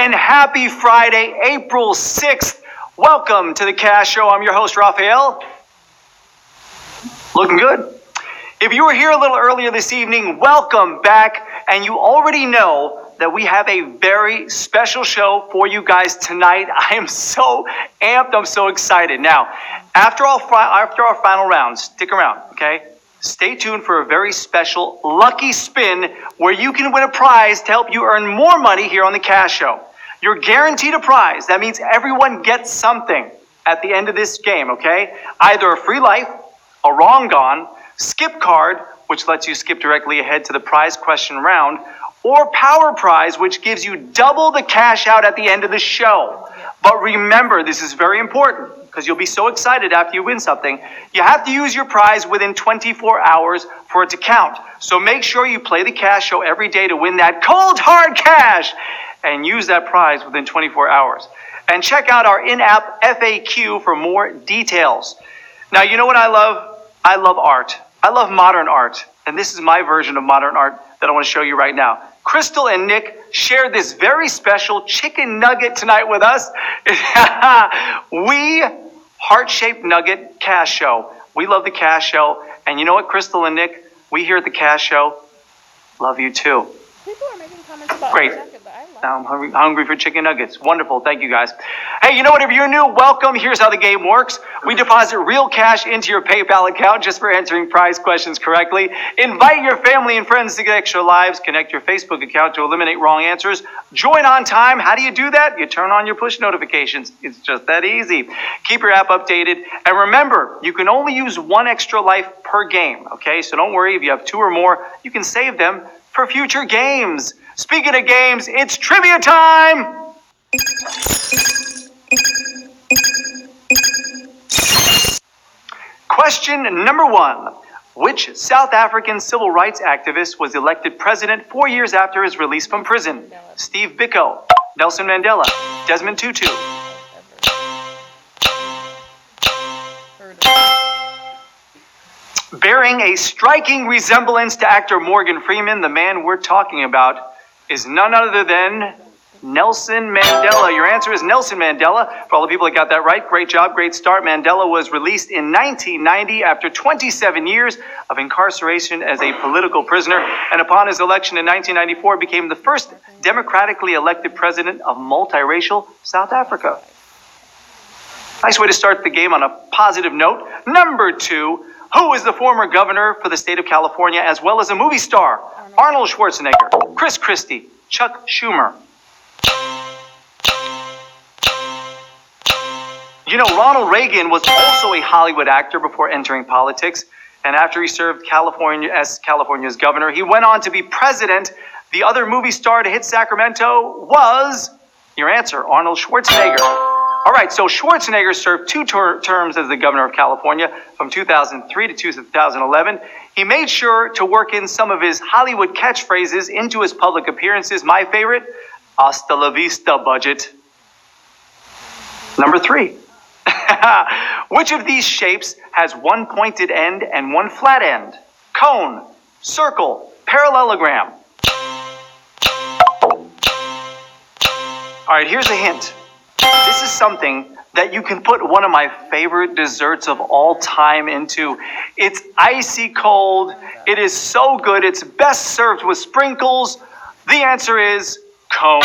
and happy Friday, April 6th. Welcome to the Cash Show. I'm your host, Raphael. Looking good. If you were here a little earlier this evening, welcome back. And you already know that we have a very special show for you guys tonight. I am so amped. I'm so excited. Now, after our final round, stick around, okay? Stay tuned for a very special lucky spin where you can win a prize to help you earn more money here on the Cash Show. You're guaranteed a prize. That means everyone gets something at the end of this game, okay? Either a free life, a wrong gone, skip card, which lets you skip directly ahead to the prize question round, or power prize, which gives you double the cash out at the end of the show. But remember, this is very important because you'll be so excited after you win something. You have to use your prize within 24 hours for it to count. So make sure you play the Cash Show every day to win that cold hard cash and use that prize within 24 hours. And check out our in-app FAQ for more details. Now, you know what I love? I love art. I love modern art. And this is my version of modern art that I want to show you right now. Crystal and Nick shared this very special chicken nugget tonight with us. We heart-shaped nugget Cash Show. We love the Cash Show. And you know what, Crystal and Nick? We here at the Cash Show love you too. People are making comments about Great. Now I'm hungry for chicken nuggets. Wonderful. Thank you, guys. Hey, you know what? If you're new, welcome. Here's how the game works. We deposit real cash into your PayPal account just for answering prize questions correctly. Invite your family and friends to get extra lives. Connect your Facebook account to eliminate wrong answers. Join on time. How do you do that? You turn on your push notifications. It's just that easy. Keep your app updated. And remember, you can only use one extra life per game. Okay, so don't worry. If you have two or more, you can save them for future games. Speaking of games, it's trivia time! Question number 1. Which South African civil rights activist was elected president 4 years after his release from prison? Steve Biko, Nelson Mandela, Desmond Tutu. Bearing a striking resemblance to actor Morgan Freeman, the man we're talking about is none other than Nelson Mandela. Your answer is Nelson Mandela. For all the people that got that right, great job, great start. Mandela was released in 1990 after 27 years of incarceration as a political prisoner, and upon his election in 1994 became the first democratically elected president of multiracial South Africa. Nice way to start the game on a positive note. Number 2. Who is the former governor for the state of California as well as a movie star? Arnold Schwarzenegger, Chris Christie, Chuck Schumer. You know, Ronald Reagan was also a Hollywood actor before entering politics. And after he served as California's governor, he went on to be president. The other movie star to hit Sacramento was, your answer, Arnold Schwarzenegger. All right, so Schwarzenegger served 2 terms as the governor of California from 2003 to 2011. He made sure to work in some of his Hollywood catchphrases into his public appearances. My favorite, hasta la vista, budget. Number 3. Which of these shapes has one pointed end and one flat end? Cone, circle, parallelogram. All right, here's a hint. This is something that you can put one of my favorite desserts of all time into. It's icy cold. It is so good. It's best served with sprinkles. The answer is cone,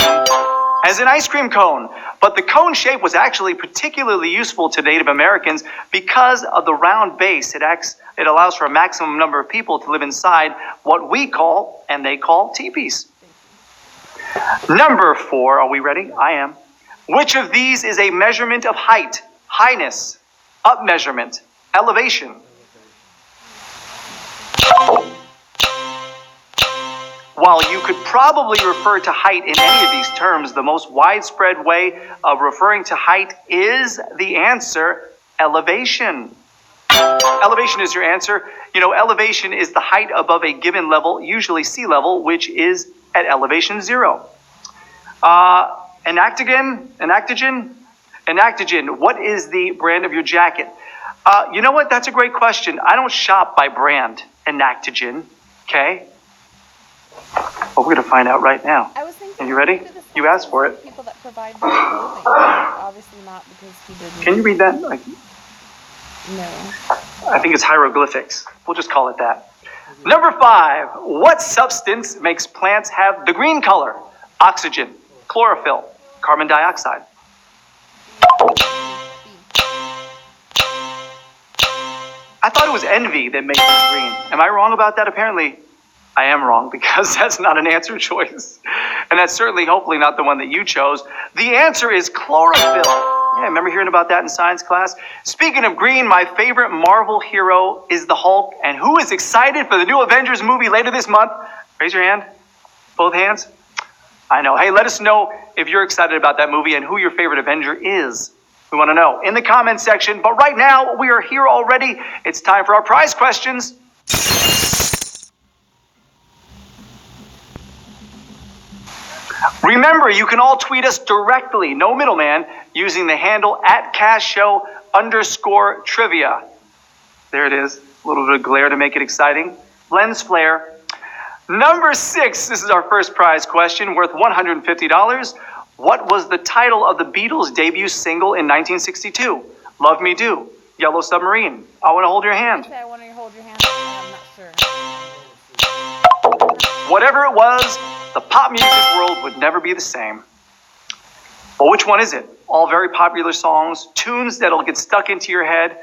as an ice cream cone. But the cone shape was actually particularly useful to Native Americans because of the round base. It allows for a maximum number of people to live inside what we call, and they call, teepees. Number 4, are we ready? I am. Which of these is a measurement of height, highness, up measurement, elevation? While you could probably refer to height in any of these terms, the most widespread way of referring to height is the answer, elevation. Elevation is your answer. You know, elevation is the height above a given level, usually sea level, which is at elevation 0. Enactogen, what is the brand of your jacket? You know what? That's a great question. I don't shop by brand, Enactogen, okay? Well, we're going to find out right now. I was thinking, are you ready? You asked for it. People that provide their clothing. Obviously not because he didn't. Can you read that? No. I think it's hieroglyphics. We'll just call it that. Number 5. What substance makes plants have the green color? Oxygen, chlorophyll, carbon dioxide. I thought it was envy that made them green. Am I wrong about that? Apparently, I am wrong because that's not an answer choice. And that's certainly, hopefully, not the one that you chose. The answer is chlorophyll. Yeah, remember hearing about that in science class? Speaking of green, my favorite Marvel hero is the Hulk. And who is excited for the new Avengers movie later this month? Raise your hand. Both hands. I know. Hey, let us know if you're excited about that movie and who your favorite Avenger is. We want to know in the comments section. But right now, we are here already. It's time for our prize questions. Remember, you can all tweet us directly, no middleman, using the handle @CashShow_trivia. There it is. A little bit of glare to make it exciting. Lens flare. Number 6, this is our first prize question, worth $150. What was the title of the Beatles' debut single in 1962? Love Me Do, Yellow Submarine. I Want to Hold Your Hand. I want to hold your hand. I'm not sure. Whatever it was, the pop music world would never be the same. But which one is it? All very popular songs, tunes that'll get stuck into your head.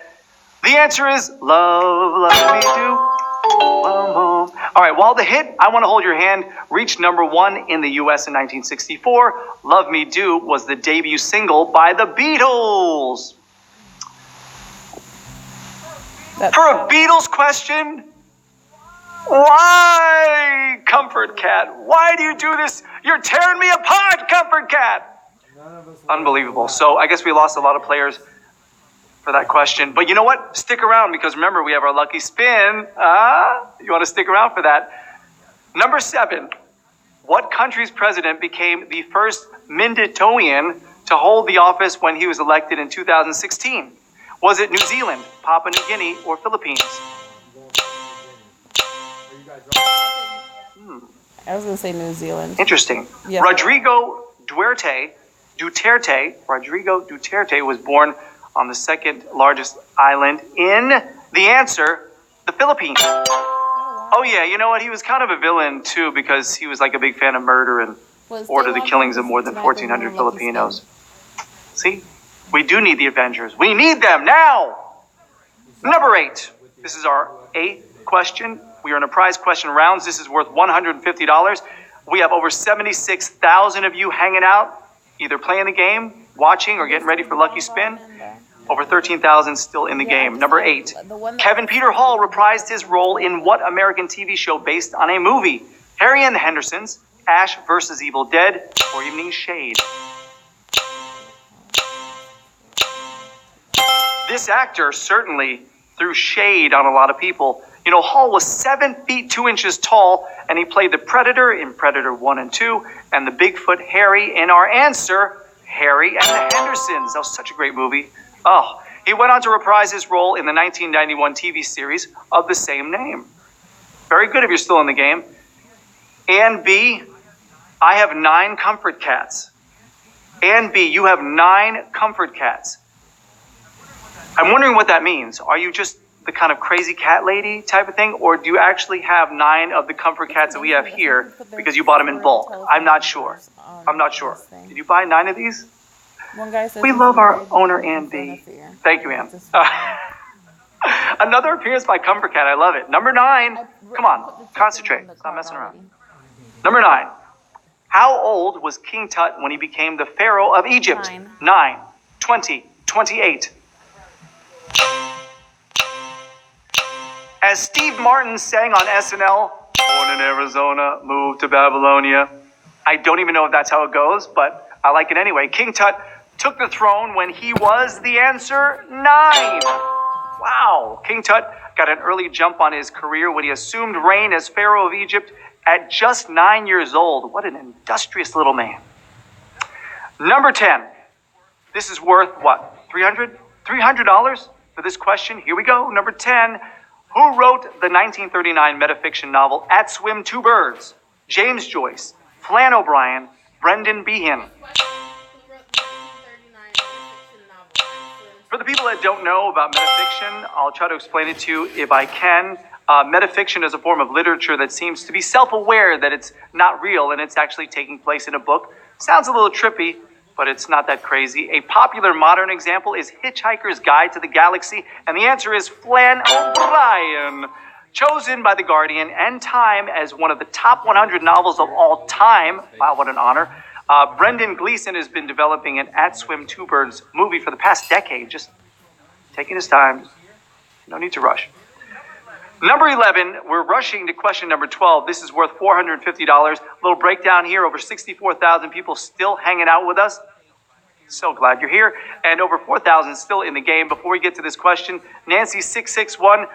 The answer is Love, Love Me Do. All right, while the hit I Want to Hold Your Hand reached number 1 in the US in 1964, Love Me Do was the debut single by the Beatles. For a Beatles question, why, Comfort Cat? Why do you do this? You're tearing me apart, Comfort Cat. Unbelievable. So I guess we lost a lot of players for that question. But you know what? Stick around because remember, we have our lucky spin. You want to stick around for that. Number 7. What country's president became the first Minditoian to hold the office when he was elected in 2016? Was it New Zealand, Papua New Guinea, or Philippines? I was going to say New Zealand. Interesting. Yes. Rodrigo Duterte was born on the second largest island in the answer, the Philippines. Oh yeah, you know what? He was kind of a villain too because he was like a big fan of murder and ordered the killings of more than 1,400 Filipinos. See, we do need the Avengers. We need them now. Number 8. This is our 8th question. We are in a prize question rounds. This is worth $150. We have over 76,000 of you hanging out, either playing the game, watching, or getting ready for Lucky Spin. Over 13,000 still in the game. Number 8. Kevin Peter Hall reprised his role in what American TV show based on a movie? Harry and the Hendersons, Ash vs. Evil Dead, or Evening Shade? This actor certainly threw shade on a lot of people. You know, Hall was 7 feet 2 inches tall, and he played the Predator in Predator 1 and 2, and the Bigfoot Harry in our answer, Harry and the Hendersons. That was such a great movie. Oh, he went on to reprise his role in the 1991 TV series of the same name. Very good if you're still in the game. And B, I have 9 Comfort Cats. And B, you have 9 Comfort Cats. I'm wondering what that means. Are you just the kind of crazy cat lady type of thing, or do you actually have 9 of the Comfort Cats that we have here because you bought them in bulk? I'm not sure. I'm not sure. Did you buy 9 of these? We love our owner, Ann B. Thank you, Ann. Another appearance by Comfort Cat. I love it. Number 9. Come on, concentrate. Stop messing around. Number 9. How old was King Tut when he became the Pharaoh of Egypt? 9, 20, 28. As Steve Martin sang on SNL, born in Arizona, moved to Babylonia. I don't even know if that's how it goes, but I like it anyway. King Tut took the throne when he was the answer 9. Wow. King Tut got an early jump on his career when he assumed reign as Pharaoh of Egypt at just 9 years old. What an industrious little man. Number 10. This is worth what? $300? $300 for this question. Here we go. Number 10. Who wrote the 1939 metafiction novel At Swim Two Birds? James Joyce, Flann O'Brien, Brendan Behan. For the people that don't know about metafiction, I'll try to explain it to you if I can. Metafiction is a form of literature that seems to be self-aware that it's not real and it's actually taking place in a book. Sounds a little trippy, but it's not that crazy. A popular modern example is Hitchhiker's Guide to the Galaxy, and the answer is Flann O'Brien. Chosen by The Guardian and Time as one of the top 100 novels of all time. Wow, what an honor. Brendan Gleeson has been developing an At Swim Two Birds movie for the past decade, just taking his time. No need to rush. Number 11, we're rushing to question number 12. This is worth $450. Little breakdown here, over 64,000 people still hanging out with us. So glad you're here. And over 4,000 still in the game. Before we get to this question, Nancy661,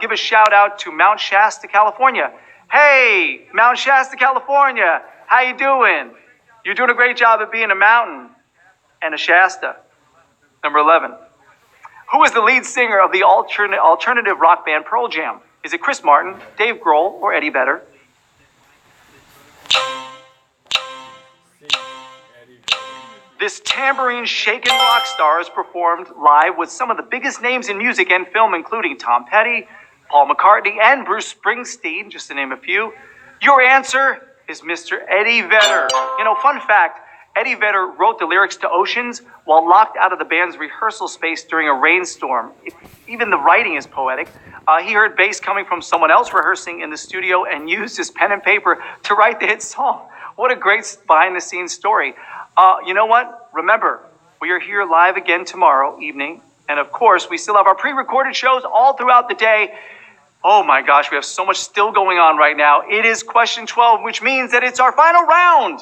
give a shout out to Mount Shasta, California. Hey, Mount Shasta, California, how you doing? You're doing a great job at being a mountain and a Shasta. Number 11. Who is the lead singer of the alternative rock band Pearl Jam? Is it Chris Martin, Dave Grohl, or Eddie Vedder? This tambourine-shaking rock star has performed live with some of the biggest names in music and film, including Tom Petty, Paul McCartney, and Bruce Springsteen, just to name a few. Your answer is Mr. Eddie Vedder. You know, fun fact, Eddie Vedder wrote the lyrics to Oceans while locked out of the band's rehearsal space during a rainstorm. Even the writing is poetic. He heard bass coming from someone else rehearsing in the studio and used his pen and paper to write the hit song. What a great behind-the-scenes story. You know what? Remember, we are here live again tomorrow evening. And of course, we still have our pre-recorded shows all throughout the day. Oh my gosh, we have so much still going on right now. It is question 12, which means that it's our final round.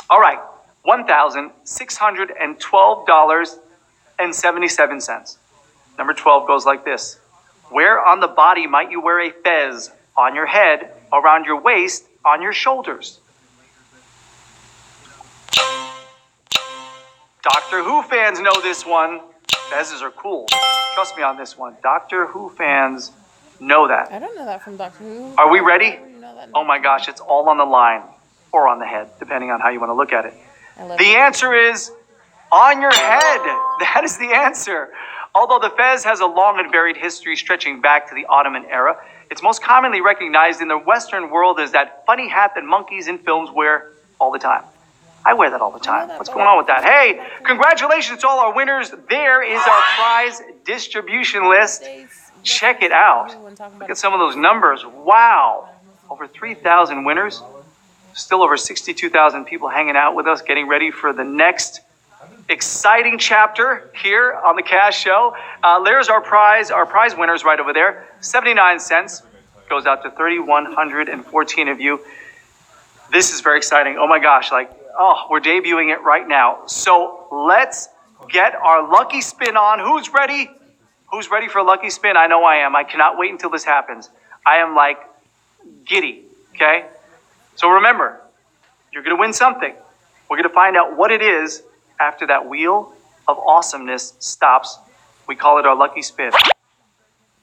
All right, $1,612.77. Number 12 goes like this. Where on the body might you wear a fez? On your head, around your waist, on your shoulders. Doctor Who fans know this one. Fezes are cool. Trust me on this one. Doctor Who fans know that. I don't know that from Doctor Who. Are we ready? I don't know that. Oh my gosh, it's all on the line. Or on the head, depending on how you want to look at it. The answer is on your head. That is the answer. Although the fez has a long and varied history stretching back to the Ottoman era, it's most commonly recognized in the Western world as that funny hat that monkeys in films wear all the time. I wear that all the time. What's going on with that? Hey, congratulations to all our winners. There is our prize distribution list. Check it out. Look at some of those numbers. Wow. Over 3,000 winners. Still over 62,000 people hanging out with us, getting ready for the next exciting chapter here on the Cash Show. There's our prize winners right over there. 79 cents goes out to 3,114 of you. This is very exciting. Oh my gosh, we're debuting it right now. So let's get our lucky spin on. Who's ready? Who's ready for a lucky spin? I know I am. I cannot wait until this happens. I am giddy, okay? So remember, you're going to win something. We're going to find out what it is after that wheel of awesomeness stops. We call it our lucky spin.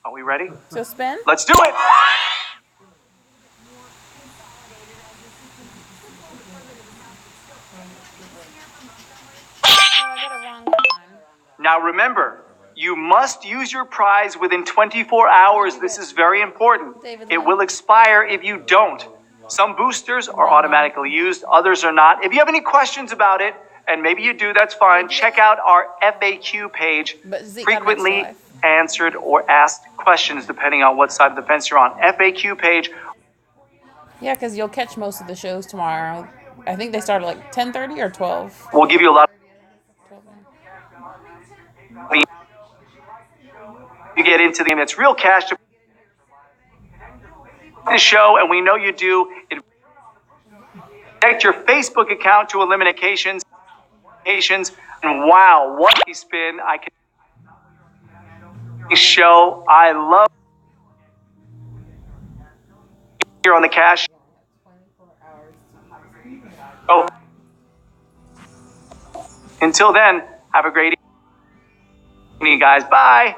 Are we ready? So spin? Let's do it! I got a wrong one. Now remember, you must use your prize within 24 hours. This is very important. It will expire if you don't. Some boosters are automatically used, others are not. If you have any questions about it, and maybe you do, that's fine, check out our FAQ page, frequently answered or asked questions, depending on what side of the fence you're on. FAQ page. Yeah, because you'll catch most of the shows tomorrow. I think they start at 10:30 or 12. We'll give you a lot. You get into the game. It's real cash to the show, and we know you do. Connect your Facebook account to eliminations. And wow, what a spin. I can show. I love here on the Cash. Oh. Until then, have a great evening, guys. Bye.